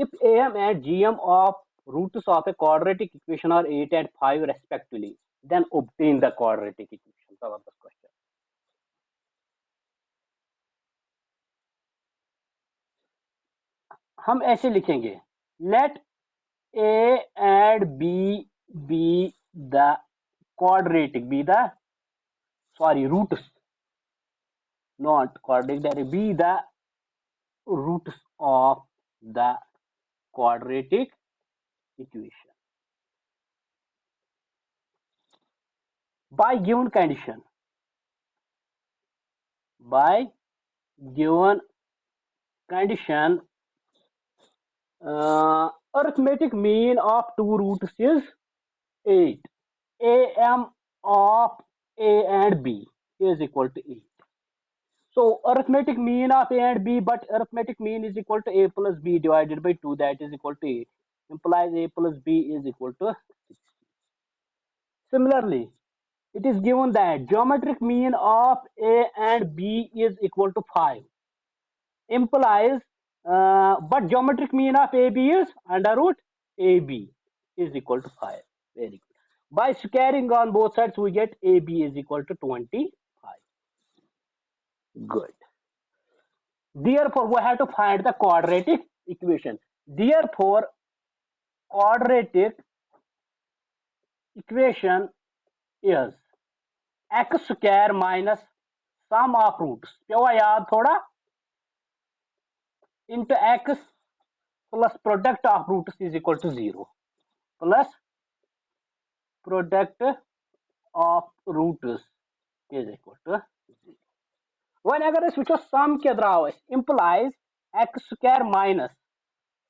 if am and gm of roots of a quadratic equation are 8 and 5 respectively, then obtain the quadratic equation. जबरदस्त question. हम ऐसे लिखेंगे, let a and b be the quadratic, be the, sorry, roots, not quadratic, that be the roots of the quadratic equation by given condition, by given condition. Arithmetic mean of two roots is 8. Am of a and b is equal to 8. So arithmetic mean of a and b, but arithmetic mean is equal to a plus b divided by 2, that is equal to a, implies a plus b is equal to 6. Similarly, it is given that geometric mean of a and b is equal to 5, implies but geometric mean of ab is under root ab is equal to 5. Very good. By squaring on both sides we get ab is equal to 25. Good. Therefore we have to find the quadratic equation. Therefore quadratic equation is x square minus sum of roots, Pewa याद थोड़ा, into x plus product of roots is equal to 0, plus product of roots is equal to 0. When अगर इस वुचो sum क्या द्राव implies x square minus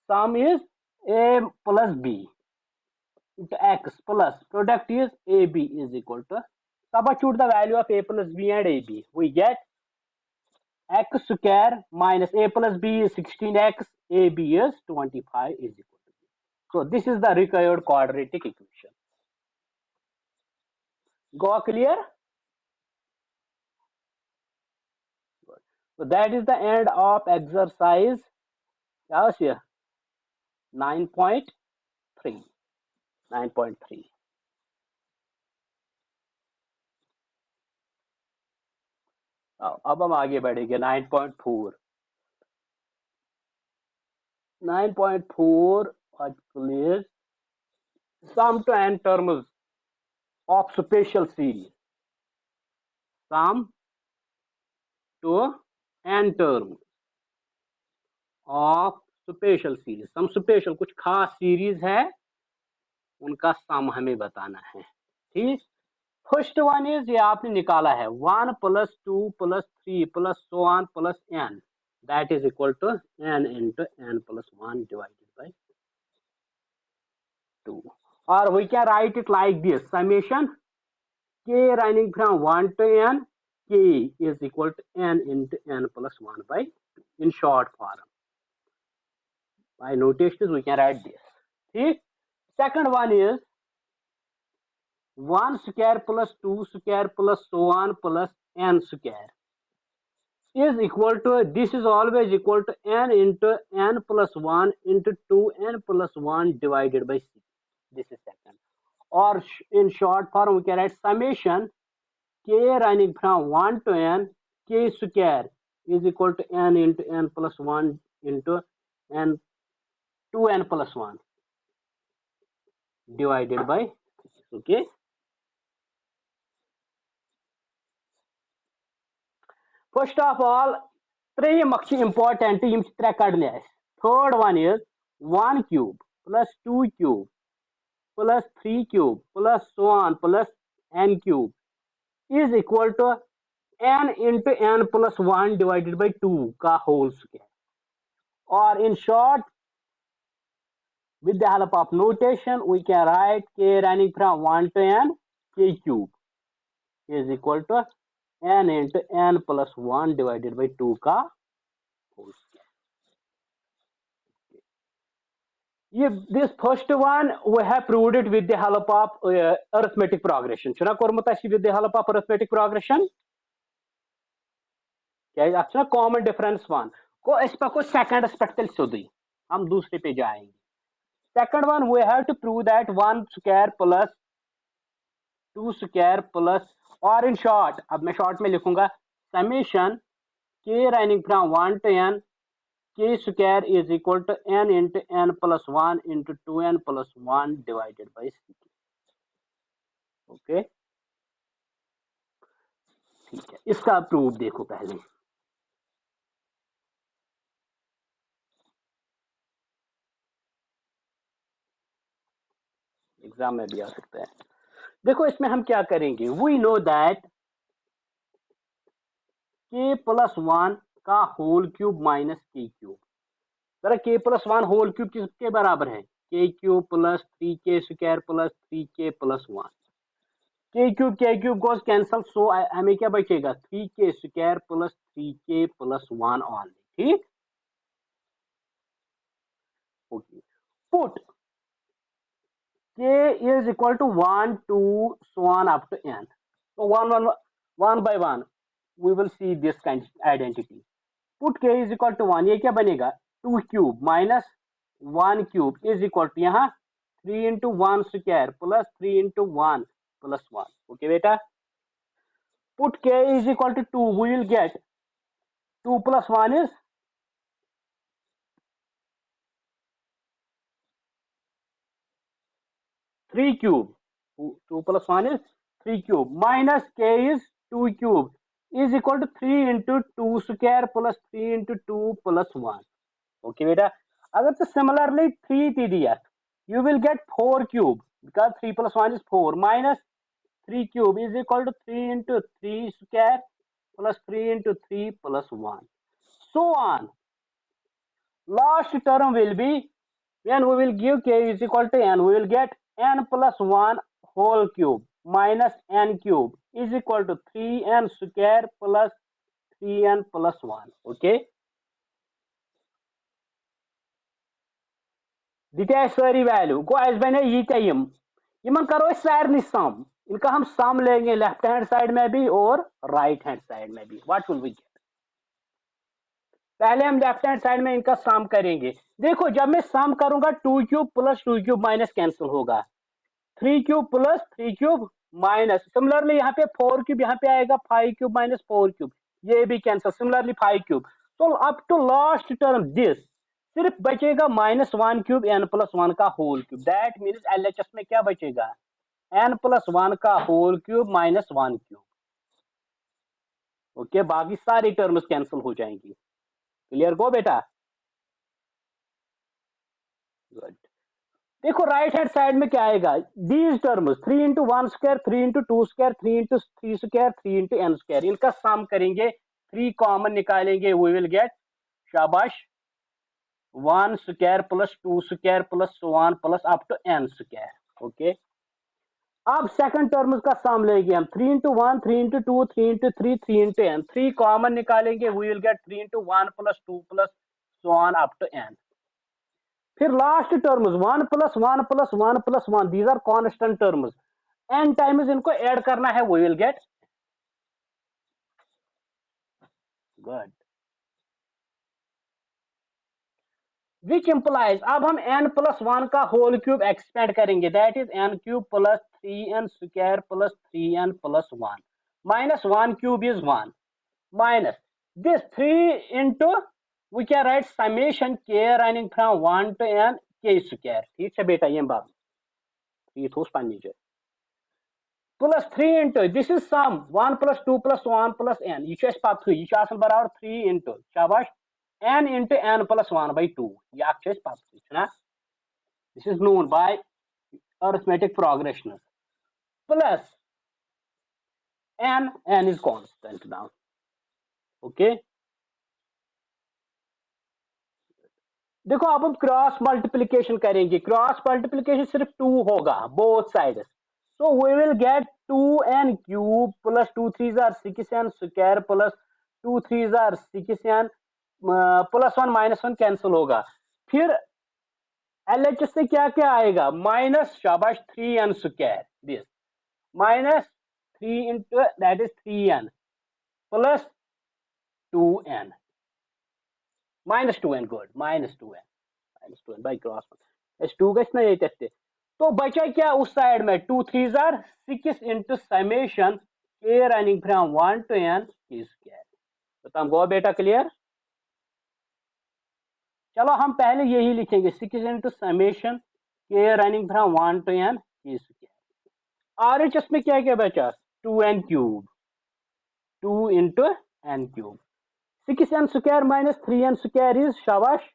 sum is a plus b into x plus product is ab is equal to, substitute the value of a plus b and ab, we get x square minus a plus b is 16x, ab is 25 is equal to 0. So this is the required quadratic equation. Go clear? So that is the end of exercise 9.3. 9.3. अब हम आगे बढ़ेंगे 9.4. 9.4 please sum to n terms of special series. Sum to n terms of special series. Some special कुछ खास series है उनका सम हमें बताना है. ठीक. फर्स्ट वन इज ये आपने निकाला है 1 plus 2 plus 3 plus so on plus n, that is equal to n into n plus 1 divided by 2, or we can write it like this, summation k running from 1 to n, k is equal to n into n plus 1 by 2 in short form. By notations we can write this. ठीक. Second one is 1 square plus 2 square plus so on plus n square is equal to, this is always equal to n into n plus 1 into 2n plus 1 divided by 6. This is second. Or in short form we can write summation k running from 1 to n, k square is equal to n into n plus 1 into n 2n plus 1 divided by 6. Okay. First of all, three important third one is 1 cube plus 2 cube plus 3 cube plus so on plus n cube is equal to n into n plus 1 divided by 2 का whole square. Or in short, with the help of notation, we can write k running from 1 to n, k cube is equal to n into n plus 1 divided by 2 का whole square. This first one we have proved it with the help of arithmetic progression. Shuna kormutashi with the help of arithmetic progression. क्या है? अच्छा common difference one. को इस पर को second aspect चल सोदी. हम दूसरे पे जाएंगे. Second one we have to prove that 1 square plus 2 square plus, और इन शॉर्ट, अब मैं शॉर्ट में लिखूंगा, summation k running from 1 to n k square is equal to n into n plus 1 into 2n plus 1 divided by c. Okay, ठीक है. इसका proof देखो पहले. एग्जाम में भी आ सकता है. देखो इसमें हम क्या करेंगे. We know that k plus 1 का whole cube minus K cube. जरा k प्लस 1 होल क्यूब किसके बराबर है? k cube plus 3k square plus 3k plus 1. K cube goes cancel, सो हमें क्या बचेगा? 3k square plus 3k plus 1 only. ठीक. Okay, put k is equal to 1 2 so on up to n. So one by one we will see this kind of identity. Put k is equal to 1, ये क्या बनेगा? 2 cube minus 1 cube is equal to यहाँ 3 into 1 square plus 3 into 1 plus 1. Okay beta, put k is equal to 2, we will get 2 plus 1 is 3 cube. 2 plus 1 is 3 cube minus k is 2 cube is equal to 3 into 2 square plus 3 into 2 plus 1. Okay beta, अगर तो similarly 3 थी दिया, you will get 4 cube because 3 plus 1 is 4 minus 3 cube is equal to 3 into 3 square plus 3 into 3 plus 1. So on. Last term will be, when we will give k is equal to n, we will get n plus 1 whole cube minus n cube is equal to 3n square plus 3n plus 1. Okay. दिते सारी value गो अस बने Yemen करो सारे सम. इनका हम सम लेंगे left hand side में भी और राइट हैंड साइड में भी. What will we get? पहले हम लेफ्ट हैंड साइड में इनका सम करेंगे. देखो जब मैं सम करूंगा 2 cube plus 2 cube minus cancel होगा, 3 cube plus 3 cube minus, similarly यहाँ पे 4 क्यूब यहाँ पे आएगा, 5 क्यूब माइनस 4 क्यूब ये भी कैंसिल, सिमिलरली 5 क्यूब. तो up to last term this सिर्फ बचेगा माइनस 1 क्यूब n प्लस 1 का whole cube. That means LHS में क्या बचेगा? n प्लस 1 का whole cube minus 1 cube. Okay, बाकी सारी टर्म्स कैंसिल हो जाएंगी. क्लियर गो बेटा? गुड. देखो राइट हैंड साइड में क्या आएगा? These terms 3 into 1 square 3 into 2 square 3 into 3 square 3 into n square, इनका सम करेंगे, 3 कॉमन निकालेंगे, वी विल गेट शाबाश 1 square plus 2 square plus 1 plus up to n square. Okay, अब सेकंड टर्म्स का सम लेंगे हम, 3 into 1 3 into 2 3 into 3 3 into n, 3 common निकालेंगे, we will get 3 into 1 plus 2 plus 1 up to n. फिर last terms 1 plus 1 plus 1 plus 1, these are constant terms, n times इनको add करना है, we will get. Good. Which implies, अब हम n plus 1 का whole cube expand करेंगे, that is n cube plus 3n square plus 3n plus 1 minus 1 cube is 1 minus this 3 into we can write summation k running from 1 to n k square. ठीक है बेटा, ये बात ये थोस पानी जो plus 3 into this is sum 1 plus 2 plus 1 plus n, ये चीज पाप 3 ये आसन बराबर 3 into शाबाश n into n plus 1 by 2, ये आप चीज पाप 3 ना. this is known by arithmetic progression plus n is constant now. okay, देखो अब हम क्रॉस मल्टीप्लिकेशन करेंगे, क्रॉस मल्टीप्लिकेशन सिर्फ 2 होगा both sides, so we will get 2n cube plus 2 3 are 6n square plus 2 3 are 6n plus 1 minus 1 cancel होगा. फिर LHS से क्या क्या आएगा? माइनस शाबाश 3n square, this minus 3 into that is 3n plus 2n minus 2n, good, minus 2n -2n by cross 1 2 गस ना ये तो बचा क्या उस साइड में 2 3 are 6 into summation k running from 1 to n k square। बताओ गो बेटा क्लियर। चलो हम पहले यही लिखेंगे 6 into summation k running from 1 to n k square। RHS में क्या क्या बचा 2n cube 2 into n cube 6n square minus 3n square is शाबाश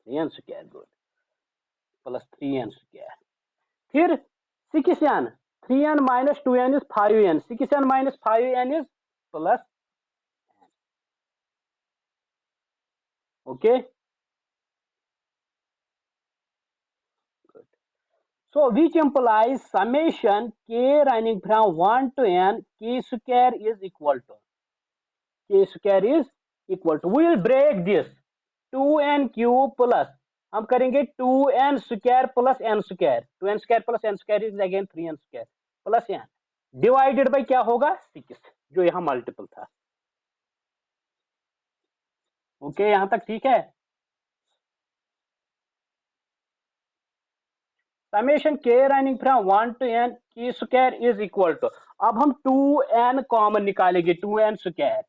3n square good plus 3n square। फिर 6n 3n minus 2n is 5n 6n minus 5n is plus okay good। So which implies summation k running from 1 to n k square is equal to k square is equal to we will break this 2n cube plus हम करेंगे 2n square plus n square 2n square plus n square is again 3n square plus n divided by क्या होगा 6 जो यहाँ multiple था। Okay यहाँ तक ठीक है। Summation k running from 1 to n k square is equal to अब हम 2n कॉमन निकालेंगे 2n स्क्वायर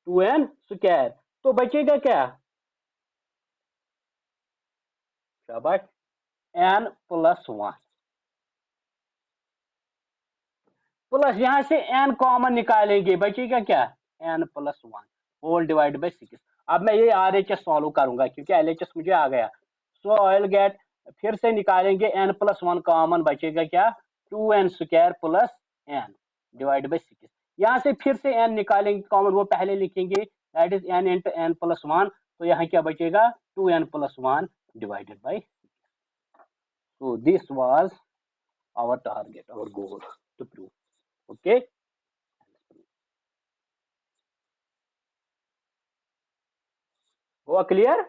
2n स्क्वायर तो बचेगा क्या शाबाश n प्लस 1 प्लस यहां से n कॉमन निकालेंगे बचेगा क्या n plus 1 whole divide by 6। अब मैं ये RHS सॉल्व करूंगा क्योंकि LHS मुझे आ गया। सो आई विल गेट फिर से निकालेंगे n प्लस 1 कॉमन बचेगा क्या 2n square plus n divide by 6। यहाँ से फिर से n निकालेंगे कॉमन वो पहले लिखेंगे that is n into n plus 1 तो यहाँ क्या बचेगा 2n plus 1 divided by 6। So this was our target our goal to prove okay. हुआ क्लियर।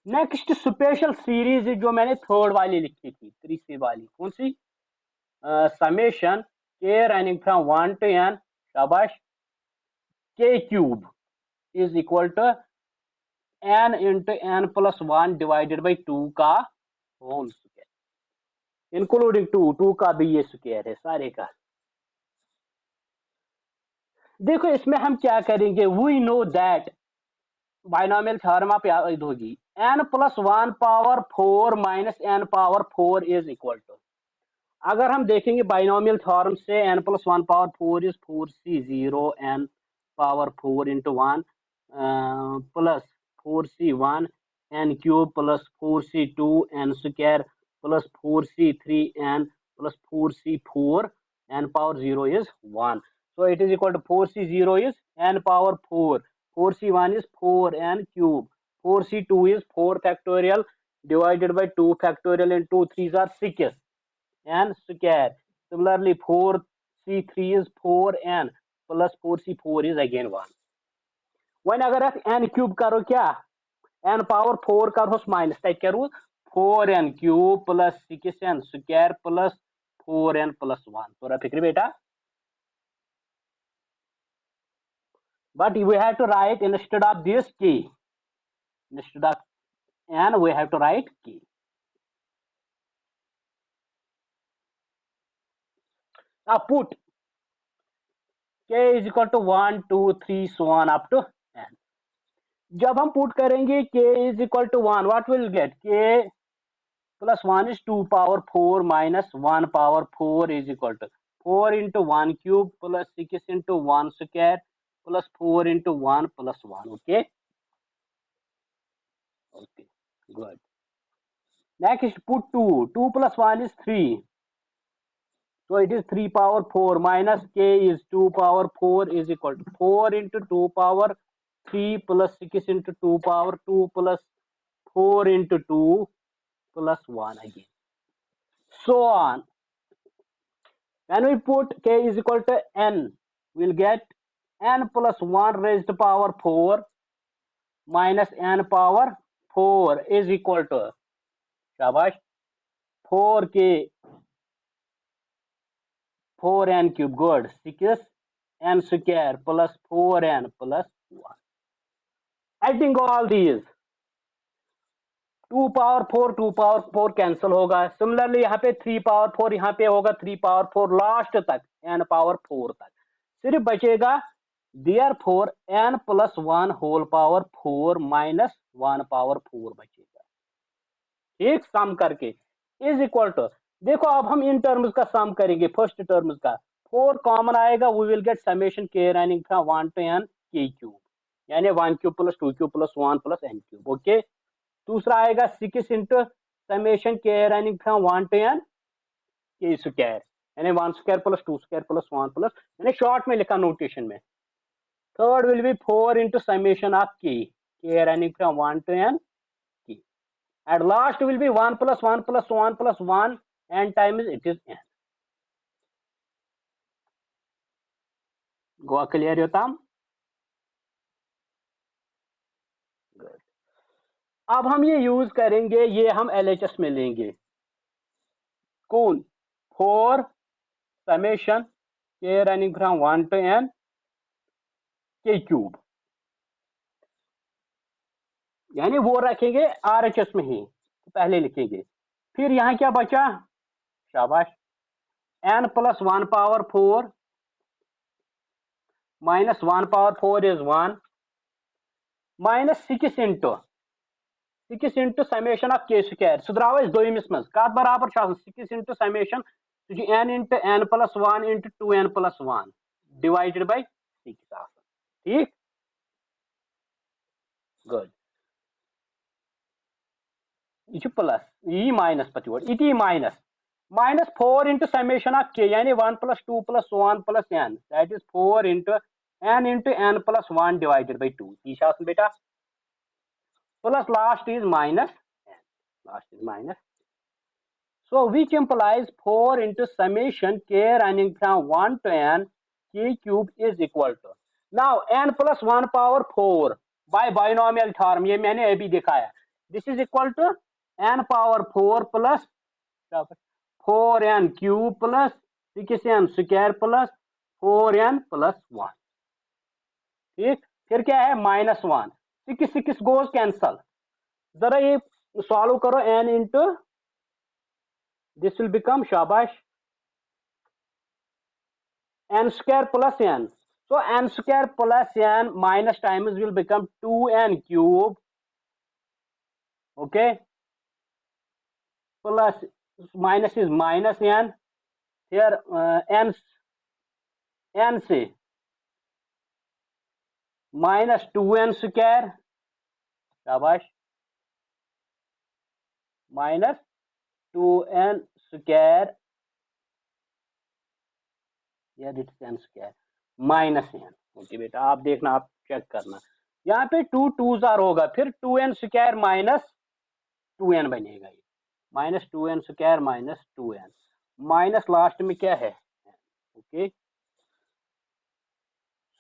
नेक्स्ट स्पेशल सीरीज जो मैंने थर्ड वाली लिखी थी तीसरी वाली कौन सी summation k running from 1 to n शाबाश k cube is equal to n into n plus 1 divided by 2 का होल स्क्वायर इंक्लूडिंग 2 का भी ये स्क्वायर है सारे का। देखो इसमें हम क्या करेंगे we know that binomial theorem आप याद होगी n plus 1 power 4 minus n power 4 is equal to अगर हम देखेंगे बाइनोमियल थ्योरम से n plus 1 power 4 is 4c0 n power 4 into 1 plus 4c1 n cube plus 4c2 n square plus 4c3 n plus 4c4 n power 0 is 1 so it is equal to 4c0 is n power 4 4c1 is 4n cube 4c2 is 4 factorial divided by 2 factorial and 2 3s are 6 n square similarly 4c3 is 4n plus 4c4 is again 1 वहीं अगर आप n cube करो क्या n power 4 करो minus तक करो 4n cube plus 6n square plus 4n plus 1 थोड़ा फिक्र बेटा but we have to write instead of this k instead of n we have to write k now put k is equal to 1 2 3 so on up to n जब हम put करेंगे k is equal to 1 what will get k plus 1 is 2 power 4 minus 1 power 4 is equal to 4 into 1 cube plus 6 into 1 square plus 4 into 1 plus 1 okay okay good next put 2 plus 1 is 3 so it is 3 power 4 minus k is 2 power 4 is equal to 4 into 2 power 3 plus 6 into 2 power 2 plus 4 into 2 plus 1 again so on when we put k is equal to n we'll get n plus 1 raised to power 4 minus n power 4 is equal to शाबाश 4k 4n cube. Good. 6n square plus 4n plus 1. Adding all these, 2 power 4 2 power 4 cancel होगा. Similarly यहाँ पे 3 power 4 यहाँ पे होगा 3 power 4 last तक n power 4 तक. सिर्फ बचेगा therefore n plus 1 होल पावर 4 माइनस 1 पावर 4 बचेगा. ठीक, सम करके इज इक्वल टू, देखो अब हम इन टर्म्स का सम करेंगे. फर्स्ट टर्म्स का 4 कॉमन आएगा. We will get summation k running from 1 to n k cube, यानी 1 cube plus 2 cube plus 1 plus n cube. Okay. दूसरा आएगा 6 into summation k running from 1 to n k square, यानी 1 square plus 2 square plus 1 plus, यानी short में लिखा notation में. Third will be 4 into summation of k running from 1 to n k, and last will be 1 plus 1 plus 1 plus 1 n times it is n. Goa clear होता हम. Good. अब हम ये use करेंगे, ये हम LHS में लेंगे. कौन? 4 summation k running from 1 to n k cube, यानी वो रखेंगे RHS में ही, तो पहले लिखेंगे. फिर यहाँ क्या बचा? शाबाश. n plus 1 power 4 minus 1 power 4 is 1 minus 6 into summation of k square. सुधराव इस दोयमिस मज कत बराबर 6 into summation n into n plus 1 into 2n plus 1 divided by 6. ठीक. गुड. यह प्लस, यह माइनस पत योर, यह minus 4 into summation of k, यानी 1 plus 2 plus 1 plus n, that is 4 into n plus 1 divided by 2. यह बेटा plus last is minus n. Last is minus. So which implies 4 into summation k running from 1 to n k cube is equal to, now n plus 1 power 4 by binomial theorem, ये मैंने अभी दिखाया. This is equal to n power 4 plus 4n cube plus 6n square plus 4n plus 1. ठीक. फिर क्या है? -1. 6 goes cancel. जरा ये सॉल्व करो. n into this will become, शाबाश, n square plus n. So n square plus n minus times will become 2n cube. Okay. Plus minus is minus n. Here n से minus 2n square, शाबाश, minus 2n square, या दिट n square minus n. Okay बेटा, आप देखना, आप check करना. यहाँ पे 2 2s होगा, फिर 2n स्क्वायर माइनस 2n बनेगा. ये minus 2n square minus 2n, minus last में क्या है? Okay.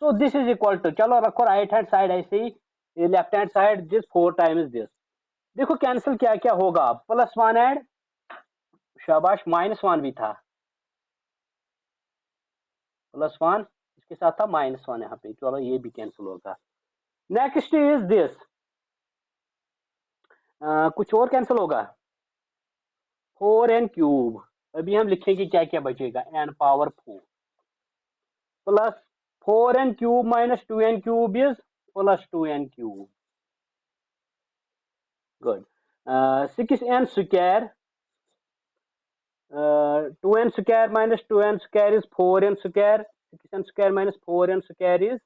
So this is equal to, चलो रखो राइट हैंड साइड ऐसे ही, left hand side this 4 times this. देखो कैंसिल क्या क्या होगा. प्लस 1 ऐड, शाबाश, -1 भी था, +1 इसके साथ था -1 यहाँ पे. चलो ये भी कैंसिल होगा. नेक्स्ट इज दिस, कुछ और कैंसिल होगा. 4n क्यूब, अभी हम लिखेंगे क्या क्या बचेगा. n power 4 plus 4n cube minus 2n cube is plus 2n cube. Good. 6n square, 2n square minus 2n square is 4n square. 6n square minus 4n square is,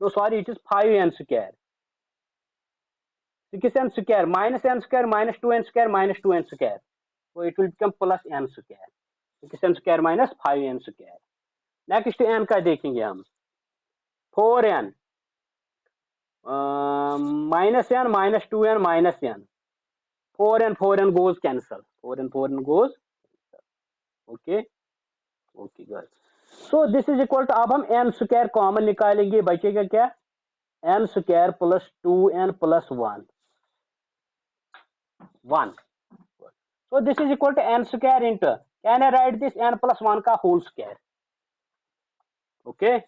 no sorry, it is 5n square. 6n square minus n square minus 2n square minus 2n square. So it will become plus n square. 6n square minus 5n square. Next n का देखेंगे हम. 4n minus n minus 2n minus n. 4n goes cancel. 4n goes. Okay. Okay good. So this is equal to, अब हम n square common निकालेंगे, बचेगा क्या? n square plus 2n plus 1. So this is equal to n square into, can I write this n plus 1 का whole square, Okay.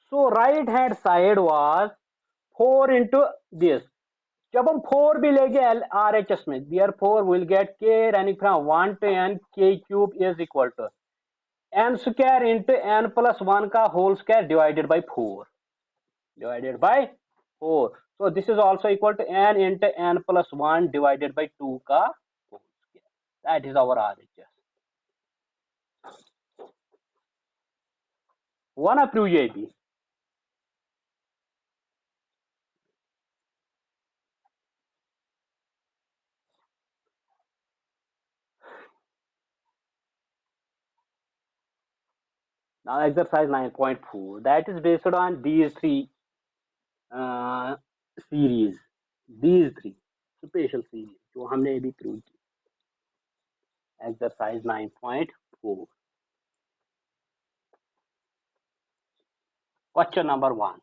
So right hand side was 4 into this. जब हम 4 भी लेंगे RHS में, therefore we'll get k running from 1 to n, k cube is equal to n square into n plus 1 का whole square divided by 4. Divided by 4. So this is also equal to n into n plus 1 divided by 2 का whole square. That is our RHS. हुआ ना prove ये भी? Now exercise 9.4, that is based on these three series, these three special series जो हमने अभी prove की. Exercise 9.4. Question number 1.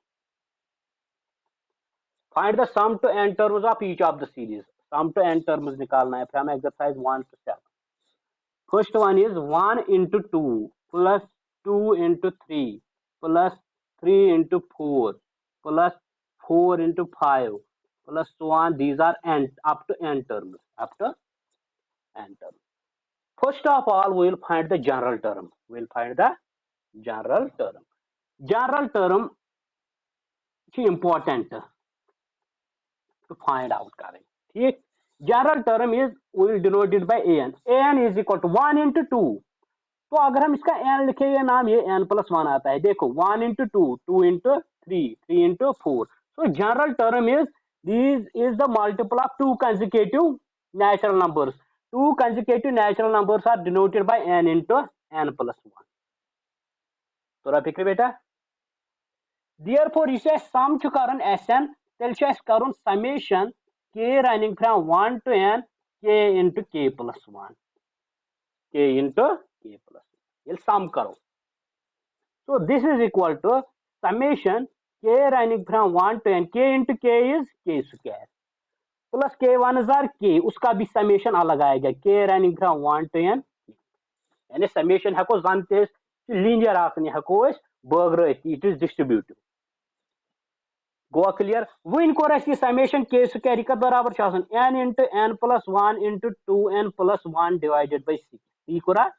Find the sum to n terms of each of the series. Sum to n terms निकालना है from exercise 1 to 7. First one is 1 into 2 plus 2 into 3 plus 3 into 4 plus 4 into 5 plus so on. These are n up to n terms. Up to n terms. First of all, we will find the general term. We will find the general term. General term is important to find out करें. ठीक. General term is we will denote it by an. An is equal to 1 into 2. तो अगर हम इसका n लिखे, ये नाम ये n plus 1 आता है. देखो 1 into 2, 2 into 3, 3 into 4. So general term is this is the multiple of two consecutive natural numbers. Two consecutive natural numbers are denoted by n into n plus 1. थोड़ा फिक्र बेटा. Therefore इसे sum छु करन Sn, तेल छु अस करन summation k running from 1 to n k into k plus 1. K into k plus 1. ये sum करो. So this is equal to summation k running from 1 to n. K into k is k square plus k1 is k. उसका भी summation अलग आएगा. K running from 1 to n. यानी summation हको जानते हैं linear आसने हको इस बगरत. It is distributive. Go clear? Win को रखी summation k square का बराबर शासन n into n plus 1 into 2n plus 1 divided by 6. ई को रहा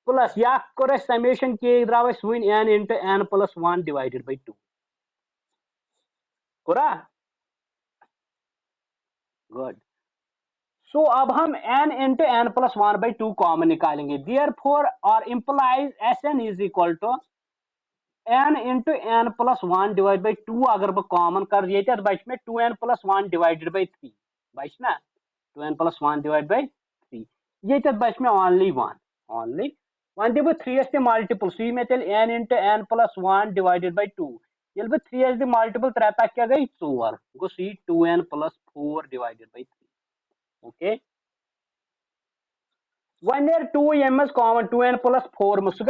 plus या को summation k द्रावस win n into n plus 1 divided by 2. Quora? Good. So अब हम n into n plus 1 by 2 common निकालेंगे. Therefore or implies Sn is equal to n into n plus 1 divided by 2. अगर वो common कर ये तो बच में 2n plus 1 divided by 3 बच ना 2n plus 1 divided by 3. ये तो बच में only 1. Only 1 दिबो 3s the multiple. So ये में तेल n into n plus 1 divided by 2. ये लो 3s the multiple तरह क्या गई 4. गो see 2n plus 4 divided by 3. Okay. When there 2m is common, 2n plus 4 must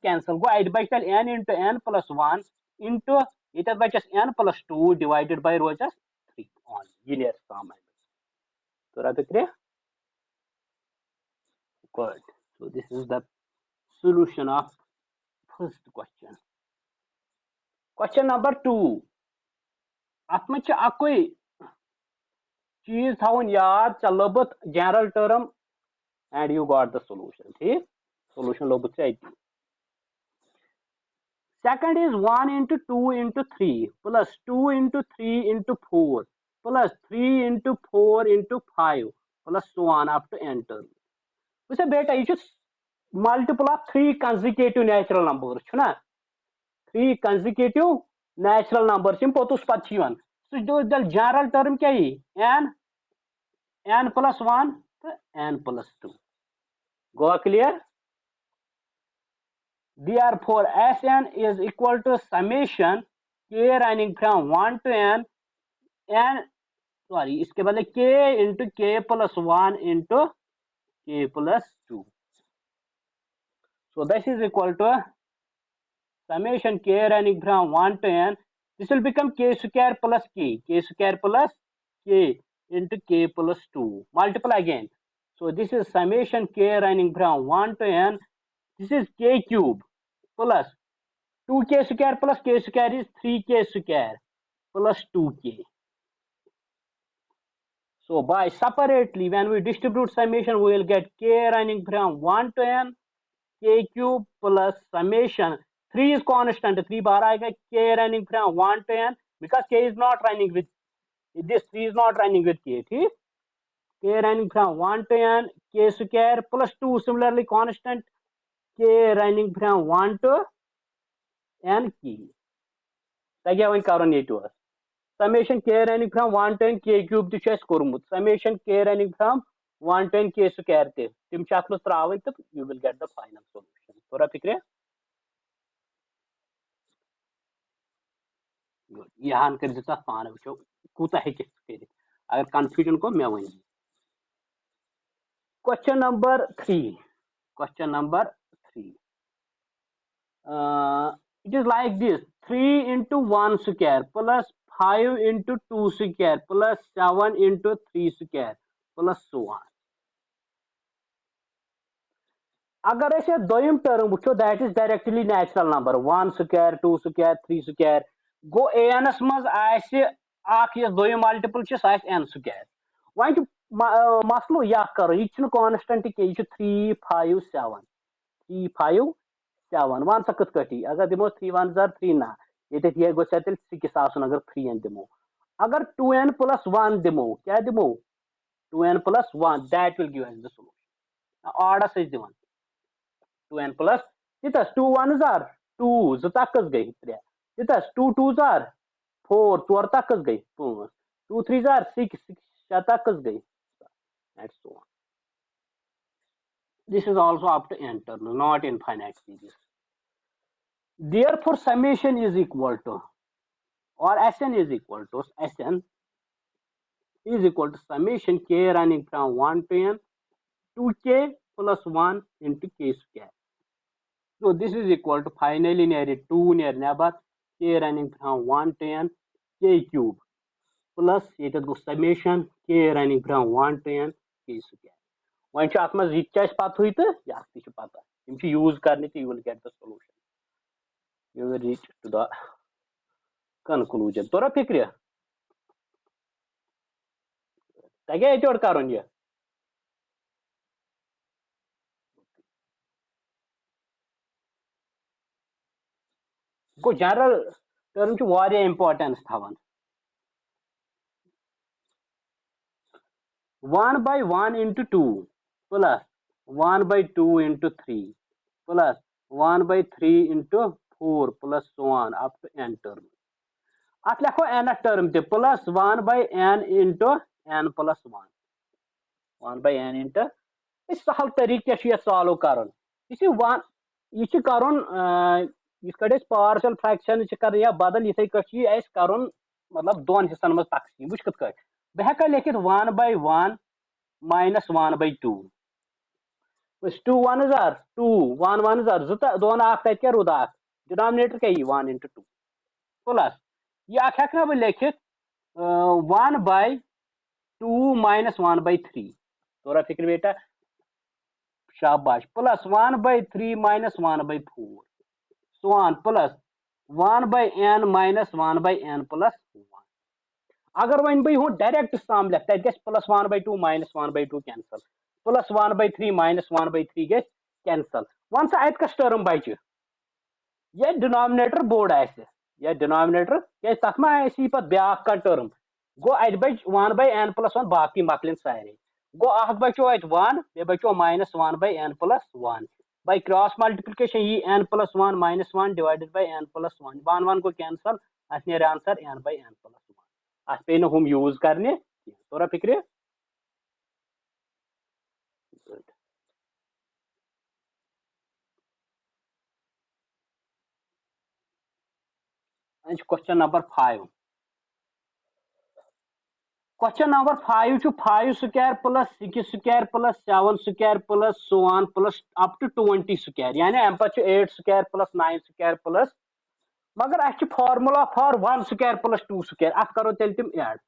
cancel. Go add by n into n plus 1 into it is by just n plus 2 divided by row just 3 on linear sum. So good. So this is the solution of first question. Question number 2. Atma च कोई चीज थावन याद चलोबत general term and you got the solution. ठीक? Solution लोबत से आई. Second is 1 into 2 into 3 plus 2 into 3 into 4 plus 3 into 4 into 5 plus so on up to n term. उसे बेटा ये multiple of 3 consecutive natural numbers छु ना 3 consecutive natural numbers इन पोतुस पच्ची one. So जो general term क्या है n plus 1 to n plus 2. Go clear? Therefore, Sn is equal to summation k running from 1 to n इसके बदले k into k plus 1 into k plus 2. So this is equal to summation k running from 1 to n. This will become k square plus k square plus k into k plus 2. Multiply again. So this is summation k running from 1 to n. This is k cube plus 2k square plus k square is 3k square plus 2k. So by separately, when we distribute summation, we will get k running from 1 to n, k cube plus summation. 3 is constant, 3 bar aega, k running from 1 to n, because k is not running with this, 3 is not running with k. Okay? K running from 1 to n, k square plus 2, similarly constant, k running from 1 to n k. Again, karon ye to us. Summation k running from 1 to n k cube to chess kormut. Summation k running from 1 to n k square te. Tim chat must travin to you will get the final solution. Thora fikre? Good. Yahan kar dita pan wucho kuta hai ke kare. Agar confusion ko मैं वही. Question number 3. Question number 3. It is like this: 3 into 1 square plus 5 into 2 square plus 7 into 3 square plus so on. अगर ऐसे दोयम term वुचो that is directly natural number 1 square 2 square 3 square गो एनस मज आसे आख ये दोयम मल्टीपल छ साइज n स्क्वायर वन मसलो या करो ये छ कांस्टेंट के ये 3 5 7 3 5 7 वन सा कत कटी अगर दिमो 3 1 0 3 ना ये ये गो सेटल 6 आसन अगर 3n दिमो अगर 2n plus 1 दिमो क्या दिमो 2n plus 1 that will give us the solution order से दिवन 2n plus कितस 2 1s are 2 जताकस गई 3 कितस 2 2s are 4 4 तकस गई 5 2 3s are 6 6 शतकस गई and so on. This is also up to n term, not infinite series. Therefore summation is equal to or Sn is equal to Sn is equal to summation k running from 1 to n 2k plus 1 into k square. So this is equal to finally near 2 near never k running from 1 to n k cube plus it go summation k running from 1 to n k square. When you ask me which path हुई तो यार किसी पता इनकी use करने से you will get the solution. You will reach to the conclusion. तोरा फिक्र है? ताकि ये चोर कारण ये. को general term की वारिया importance था one. 1 by 1 into 2 plus 1 by 2 into 3 plus 1 by 3 into 4 plus so on up to n term. At लिखो n term ते plus 1 by n into n plus 1. 1 by n into इस सहल तरीके से solve करन. इसी 1 ये करन इस कड़े पार्शियल फ्रैक्शन कर या बदल इसे कशी ऐस करन मतलब दोन हिस्सन में तकसीम बुझ कत कर बहका लिखित 1 by 1 minus 1 by 2 was 2 1s are 2 1 1s are जुता दोन आख तक क्या रुदा डिनोमिनेटर क्या ही 1 into 2 प्लस ये आख ना वो लिखित 1 by 2 minus 1 by 3 तोरा फिक्र बेटा शाबाश plus 1 by 3 minus 1 by 4 so on plus 1 by n minus 1 by n plus 1. अगर वन बह डायरेक्ट सम लिख तक plus 1 by 2 minus 1 by 2 cancel plus 1 by 3 minus 1 by 3 गए कैंसल वन सा अत कस टर्म बचे ये डिनोमिनेटर बोर्ड आसे ये डिनोमिनेटर क्या तथ मा पे ब्या टर्म गो अत बच 1 by n plus 1 बाकी मकलन सारे गो अख बचो अत 1 बे बचो minus 1 by n plus 1 by cross multiplication ये n plus 1 minus 1 divided by n plus 1 1 1 को कैंसल अत नेर answer n by n plus 1 अत पे हम यूज करने तोरा फिक्र. Question number 5. Question number 5 to 5 square plus 6 square plus 7 square plus so on plus up to 20 square यानी M पर 8 square plus 9 square plus मगर अच्छी formula for 1 square plus 2 square अत करो तेल तुम ऐड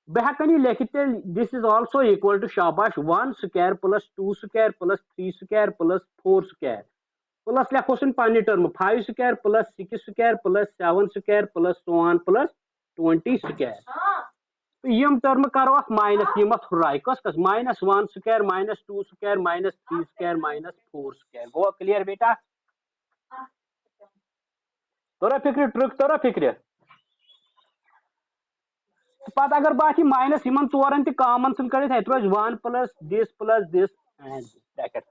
बहकनी लिखित this is also equal to शाबाश 1 square plus 2 square plus 3 square plus 4 square plus लेखोस पे term 5 square plus 6 square plus 7 square plus so on plus 20 square. तो यम टर्म करो अख माइनस यम हुराई कस कस -1 square -2 square -3 square -4 square. Go clear बेटा? तोरा फिक्र trick तोरा फिक्र। पता अगर बात माइनस इन चोरन तक कॉमन कड़ित अत रोज 1 प्लस दिस एंड ब्रैकेट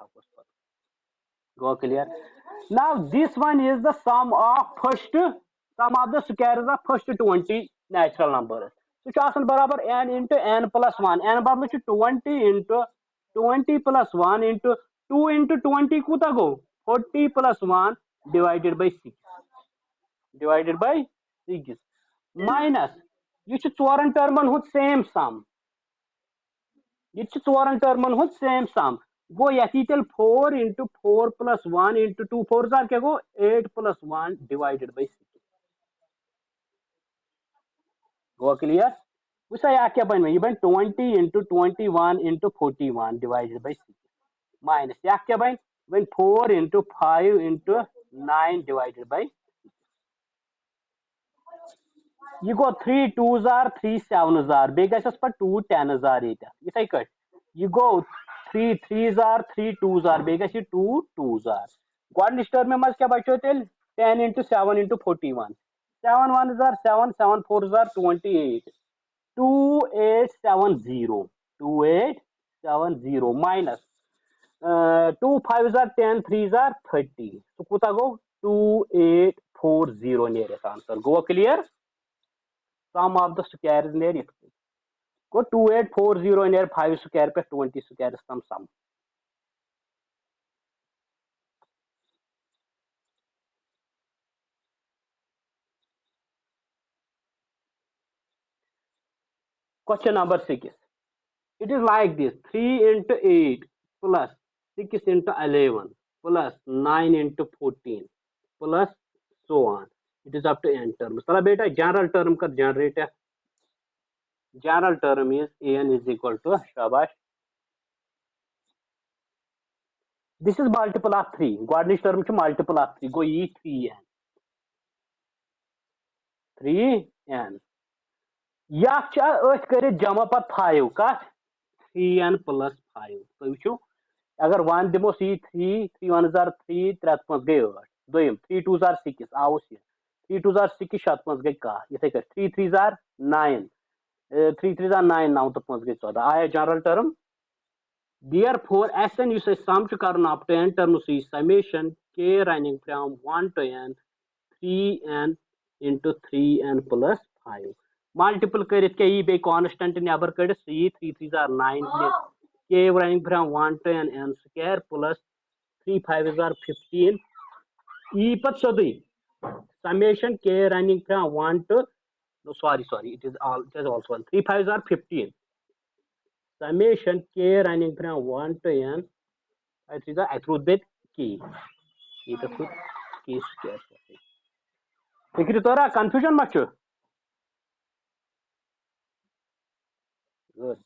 गो clear? Now this one is the sum of the squares of first 20 natural numbers. सह बराबर n into n plus 1 n बदल 20 इंटू 20 प्लस 1 इंटू 2 इंटू 20 कूता गो 40 प्लस 1 डिवाइडेड बाई 6 माइनस यह चोरन टर्मन हुद सेम सम यह चोरन टर्मन हुद सेम सम गो ये 4 इंटू 4 प्लस 1 इंटू 2 4 जार क्या गो 8 plus 1 divided by 6 go clear? वह यह क्या बन यह बन 20 into 21 into 41 divided by 6 minus यह क्या बन 4 इंटू 5 इंटू 9 डिवाइडेड बाई यह गो 3 2 जार 3 7 जार बे गस पे 2 10 जार इथे कट यह गो 3 3 जार 3 2 जार बे गस 2 2 जार गोडनिच टर्म मज क्या बचो तेल 10 इंटू 7 इंटू 41 7 1 जार 7 7 4 जार 28 2870 माइनस 2 5 जार 10 3 जार 30 तो कूता गो 2840 नेर आंसर। गो clear? Sum of the squares नेर गो 2840 नेर 5 स्क्वायर पे 20 स्क्वायर तम सम। Question number 6. It is like this 3 into 8 plus 6 into 11 plus 9 into 14 plus so on. It is up to n terms. चला बेटा जनरल टर्म का जनरेट है। General term is an is equal to शाबाश this is multiple of 3 गोडनिच term छ multiple of 3 गो ये 3n या कर जमा पे 5 कत 3n प्लस 5 तो वो अगर 1 दिमोस ये 3 3 1 जार 3 3 5 गई 8 दोम 3 2 जार 6 आवस ये 3 2 जार 6 7 5 गई कह इथे कर 3 3 जार 9 3 3 जार 9 9 तो 5 गई 14 आया general term. Therefore SN you say sum to करन up to n term see summation k running from 1 to n 3n into 3n plus 5 multiple कर बे कांस्टेंट नबर कड़ 3 3 jar 9 k running from 1 to n n square plus 3 5 jar 15 e पत सोदी summation k running from 1 to no sorry it is also 1 3 5 jar 15 summation k running from 1 to n I think I threw that key it through key square फिक्र तोरा confusion मत good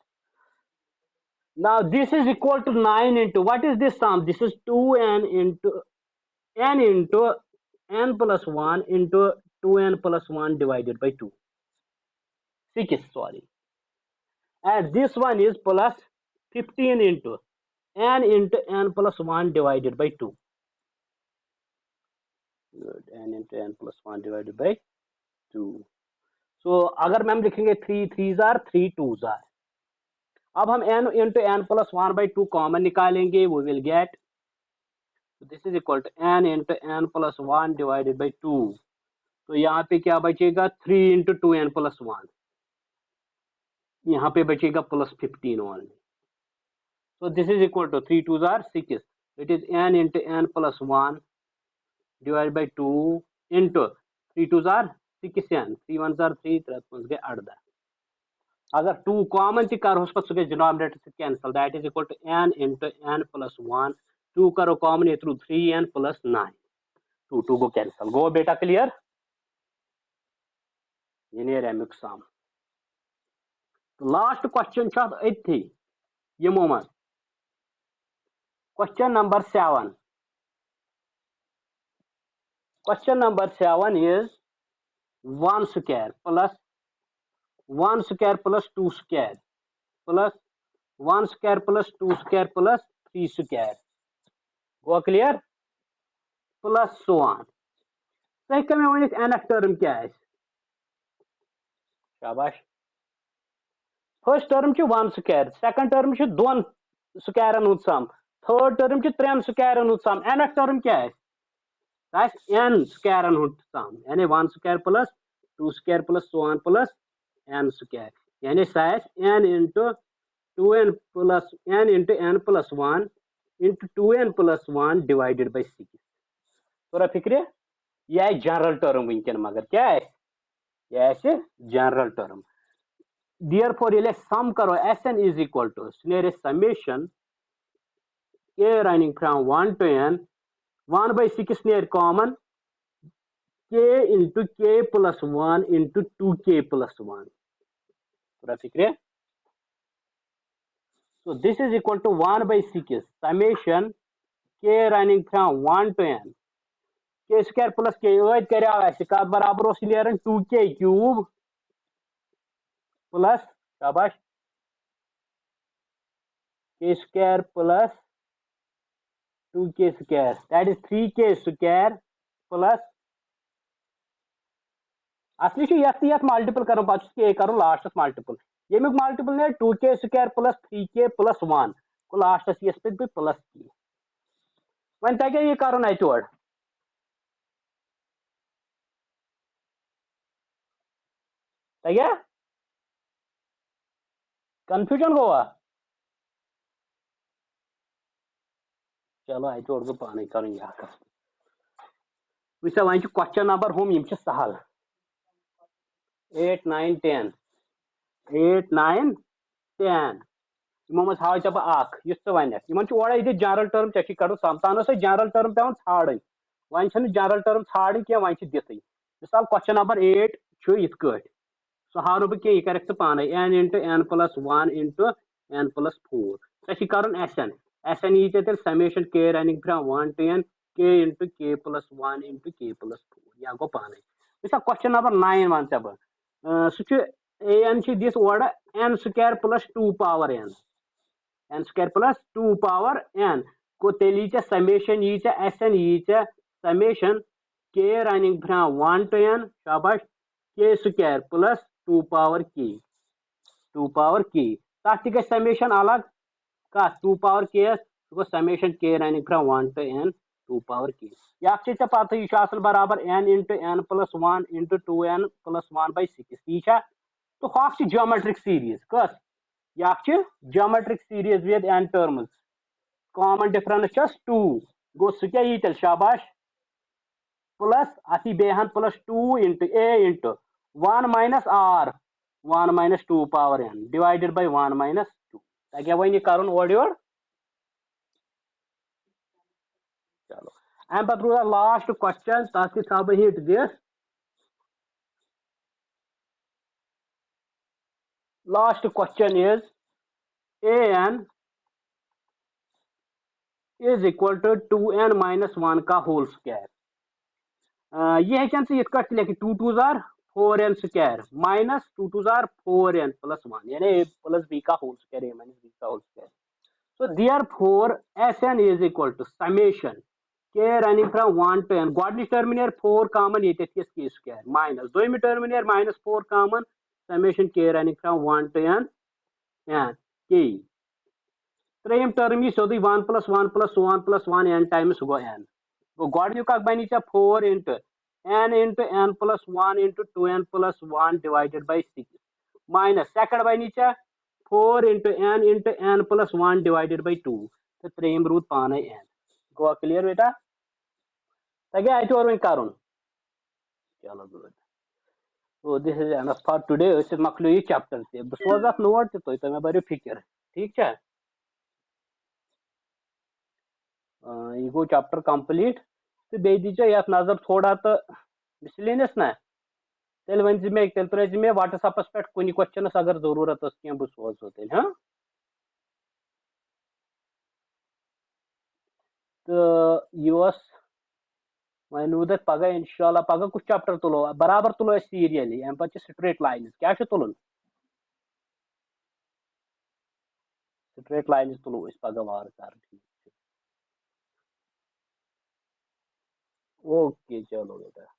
now this is equal to 9 into what is this sum this is 2n into n plus 1 into 2n plus 1 divided by 2 6 sorry and this one is plus 15 into n plus 1 divided by 2 good n into n plus 1 divided by 2 so अगर ma'am लिखेंगे 3 3 जार 3 2 jar अब हम n into n plus 1 by 2 common निकालेंगे we will get this is equal to n into n plus 1 divided by 2 तो यहाँ पे क्या बचेगा 3 into 2n plus 1 यहाँ पे बचेगा plus 15 only so this is equal to 3 2 jar 6 it is n into n plus 1 divided by 2 into 3 2 jar 6n 3 1 jar 3 3 5 गए 18 अगर 2 कॉमन थी कर उस पर सके डिनोमिनेटर से cancel that is equal to n into n plus 1 2 करो common ये थ्रू 3n plus 9 2 2 को कैंसिल गो बेटा क्लियर ये नेर अमुक सम लास्ट क्वेश्चन छ अथी यमो मज question number 7 Question number 7 is 1 square plus 1 square plus 2 square plus 1 square plus 2 square plus 3 square. Go clear? Plus so on. Second में nth term क्या है? शाबाश. First term च 1 square, second term च 2 square अनुत sum, third term च 3 square अनुत sum. Nth term क्या है? That's n square अनुत sum. यानी 1 square plus 2 square plus so on plus n square. यानी size n into 2n plus n into n plus 1 into 2n plus 1 divided by 6. थोड़ा फिक्र यह है general term वनकन, मगर क्या है यह जनरल टर्म. Therefore ये सम करो Sn is equal to summation k running from 1 to n 1 by 6 near common k into k plus 1 into 2k plus 1. थोड़ा फिक्र. So this is equal to 1 by 6 summation k running from 1 to n k square plus k add कर बराबर 2k cube plus शाबाश k square plus 2k square, that is 3k square plus असली यथ multiple कर पे कर लास्टस multiple यमुक multiple ने 2k square plus 3k plus 1 को लास्टस ये पे प्लस की वन तक ये कर अत तगह कंफ्यूजन गोवा. चलो अत बह पान कर वह वन क्वेश्चन नंबर हम सहल 8 9 10 8 9 10 मज हाव ऐ बह वन ओर जनरल टर्म चे कड़ समतान जनरल टर्म पे ाड़ वन जनरल टर्म ाड़ कह वन दित मिसाल क्वेश्चन नंबर 8 इत सह हाव बह कह कर पान n into n plus 1 into n plus 4 सह कर Sn. Sn यी तेल summation k running from 1 to n k into k plus 1 into k plus 4 या गो पान. मिसाल क्वेश्चन नंबर 9 वन बह सह an this or n square plus 2 power n n square plus 2 power n को तेल यी समेशन यी Sn यी summation k running from 1 to n शाबाश k square plus 2 power k तथ ग समेशन अलग कत 2 power k सह summation k running from 1 to n 2 power k ये पता यह बराबर n into n plus 1 into 2n plus 1 by 6 यी तो हक ज्योमेट्रिक सीरीज कस यह geometric series with n terms common difference 2 गो सह क्या यी तेल शाबाश प्लस अत बेहन plus 2 into a into 1 minus r 1 minus 2 power n divided by 1 minus 2 तक वन कर ओर योर. चलो अम पे रूद लास्ट क्वेश्चन तथ थो बह hit this last question is an is equal to 2n minus 1 का होल स्क्वायर. ये हेकन इत लिख 2 2s are 4n square minus 2 2s are 4n plus 1 यानी a plus b का whole square a minus b का whole square. So therefore Sn is equal to summation k running from 1 to n गोडनिच term 4 common ये k square minus दोयम term minus 4 common summation k running from 1 to n and k त्रेम term यी सोदी 1 plus 1 plus 1 plus 1 n times गो n गो गोडनिक बनी 4 into n plus 1 into 2n plus 1 divided by 6 minus second बनी 4 into n plus 1 divided by 2 तो त्रेम rude पान n go clear बेटा तगह अत और वन कर. चलो good. So this is enough for today. मकलो यह चैप्टर से बह सोज अत नोट तो मे बरो फिक्र ठीक है. यह गो चैप्टर कंप्लीट तो बे दीजिए ये नजर थोड़ा तो मिसलिनियस ना तेल वन मे तेल त्र मे व्हाट्सएपस पे कुछ क्वेश्चनस अगर जरूरत कह बह सोजो तेल हाँ. तो यह वह उधर पगह इंशाल्लाह पगह कुछ चैप्टर तुलो बराबर तुलो सीरियली अम पे स्ट्रेट लाइन्स क्या तुलन स्ट्रेट लाइन्स तुलो पगह वार कर ठीक ओके चलो बेटा